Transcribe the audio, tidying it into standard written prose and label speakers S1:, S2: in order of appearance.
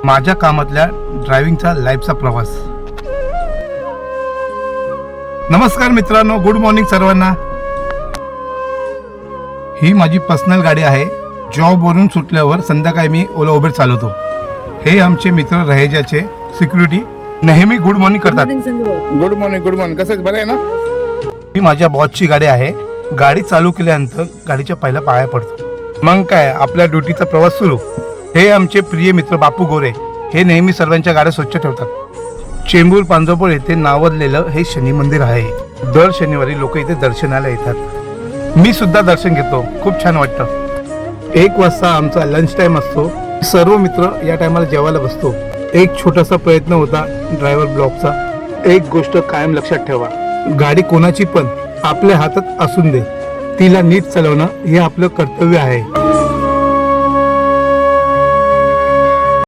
S1: माझ्या कामातल्या ड्रायव्हिंगचा लाईफचा प्रवास. नमस्कार मित्रांनो, गुड मॉर्निंग सर्वांना. ही माझी पर्सनल गाडी आहे. जॉबवरून सुटल्यावर संध्याकाळी मी ओला उबेर चालवतो. हे आमचे मित्र रहेजाचे सिक्युरिटी नेहमी गुड मॉर्निंग करतात.
S2: Good morning. Good morning. कसं बरं आहे ना?
S1: ही माझ्या बॉसची गाडी आहे. गाडी चालू केल्यानंतर गाडीच्या पहिल्या पाया पडतो. मग काय, आपल्या ड्युटीचा प्रवास सुरू. हे आमचे प्रिय मित्र बापू गोरे. हे नेहमी सर्वांच्या गाड्या स्वच्छ ठेवतात. चेंबूर पांजरपूर येथे नावाजलेलं हे शनी मंदिर आहे. दर शनिवारी लोक इथे दर्शनाला येतात. मी सुद्धा दर्शन घेतो. खूप छान वाटतं. 1 वाजता आमचा लंच टाइम असतो. सर्व मित्र या टायमाला जेवायला बसतो. एक छोटासा प्रयत्न होता ड्रायव्हर ब्लॉकचा. एक गोष्ट कायम लक्षात ठेवा, गाडी कोणाची पण आपल्या हातात असून दे, तिला नीट चालवणं हे आपलं कर्तव्य आहे.